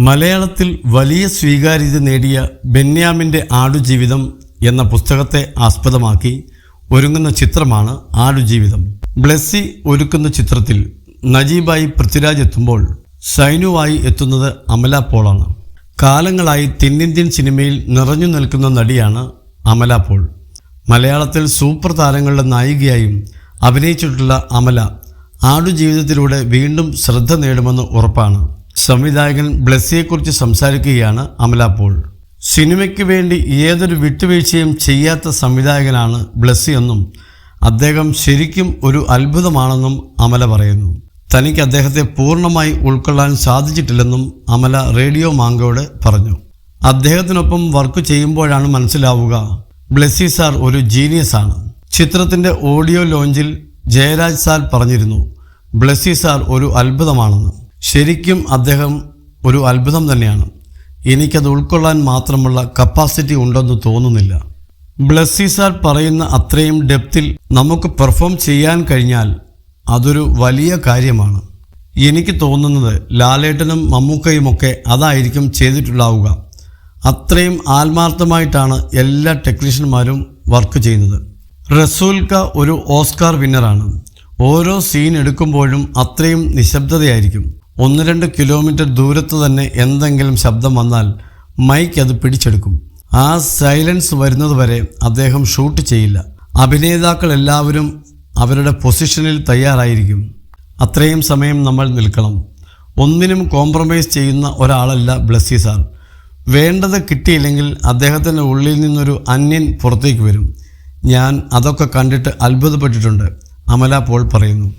മലയാളത്തിൽ വലിയ സ്വീകാര്യത നേടിയ ബെന്യാമിൻ്റെ ആടുജീവിതം എന്ന പുസ്തകത്തെ ആസ്പദമാക്കി ഒരുങ്ങുന്ന ചിത്രമാണ് ആടുജീവിതം. ബ്ലെസ്സി ഒരുക്കുന്ന ചിത്രത്തിൽ നജീബായി പൃഥ്വിരാജ് എത്തുമ്പോൾ ഷൈനുവായി എത്തുന്നത് അമല പോളാണ്. കാലങ്ങളായി തെന്നിന്ത്യൻ സിനിമയിൽ നിറഞ്ഞു നിൽക്കുന്ന നടിയാണ് അമല പോൾ. മലയാളത്തിൽ സൂപ്പർ താരങ്ങളുടെ നായികയായും അഭിനയിച്ചിട്ടുള്ള അമല ആടുജീവിതത്തിലൂടെ വീണ്ടും ശ്രദ്ധ നേടുമെന്ന് ഉറപ്പാണ്. സംവിധായകൻ ബ്ലെസ്സിയെക്കുറിച്ച് സംസാരിക്കുകയാണ് അമല പോൾ. സിനിമയ്ക്ക് വേണ്ടി ഏതൊരു വിട്ടുവീഴ്ചയും ചെയ്യാത്ത സംവിധായകനാണ് ബ്ലെസ്സി എന്നും അദ്ദേഹം ശരിക്കും ഒരു അത്ഭുതമാണെന്നും അമല പറയുന്നു. തനിക്ക് അദ്ദേഹത്തെ പൂർണ്ണമായി ഉൾക്കൊള്ളാൻ സാധിച്ചിട്ടില്ലെന്നും അമല റേഡിയോ മാംഗോയോട് പറഞ്ഞു. അദ്ദേഹത്തിനൊപ്പം വർക്ക് ചെയ്യുമ്പോഴാണ് മനസ്സിലാവുക ബ്ലെസ്സി സാർ ഒരു ജീനിയസ് ആണ്. ചിത്രത്തിൻ്റെ ഓഡിയോ ലോഞ്ചിൽ ജയരാജ് സാർ പറഞ്ഞിരുന്നു, ബ്ലെസ്സി സാർ ഒരു അത്ഭുതമാണെന്ന്. ശരിക്കും അദ്ദേഹം ഒരു അത്ഭുതം തന്നെയാണ്. എനിക്കത് ഉൾക്കൊള്ളാൻ മാത്രമുള്ള കപ്പാസിറ്റി ഉണ്ടെന്ന് തോന്നുന്നില്ല. ബ്ലെസ്സി സാർ പറയുന്ന അത്രയും ഡെപ്തിൽ നമുക്ക് പെർഫോം ചെയ്യാൻ കഴിഞ്ഞാൽ അതൊരു വലിയ കാര്യമാണ്. എനിക്ക് തോന്നുന്നത് ലാലേട്ടനും മമ്മൂക്കയുമൊക്കെ അതായിരിക്കും ചെയ്തിട്ടുണ്ടാവുക. അത്രയും ആത്മാർത്ഥമായിട്ടാണ് എല്ലാ ടെക്നീഷ്യന്മാരും വർക്ക് ചെയ്യുന്നത്. റസൂൽക്ക ഒരു ഓസ്കാർ വിന്നറാണ്. ഓരോ സീൻ എടുക്കുമ്പോഴും അത്രയും നിശബ്ദതയായിരിക്കും. 1-2 കിലോമീറ്റർ ദൂരത്ത് തന്നെ എന്തെങ്കിലും ശബ്ദം വന്നാൽ മൈക്ക് അത് പിടിച്ചെടുക്കും. ആ സൈലൻസ് വരുന്നത് വരെ അദ്ദേഹം ഷൂട്ട് ചെയ്യില്ല. അഭിനേതാക്കൾ എല്ലാവരും അവരുടെ പൊസിഷനിൽ തയ്യാറായിരിക്കും. അത്രയും സമയം നമ്മൾ നിൽക്കണം. ഒന്നിനും കോംപ്രമൈസ് ചെയ്യുന്ന ഒരാളല്ല ബ്ലെസ്സി സാർ. വേണ്ടത് കിട്ടിയില്ലെങ്കിൽ അദ്ദേഹത്തിൻ്റെ ഉള്ളിൽ നിന്നൊരു അന്യൻ പുറത്തേക്ക് വരും. ഞാൻ അതൊക്കെ കണ്ടിട്ട് അത്ഭുതപ്പെട്ടിട്ടുണ്ട്, അമല പോൾ പറയുന്നു.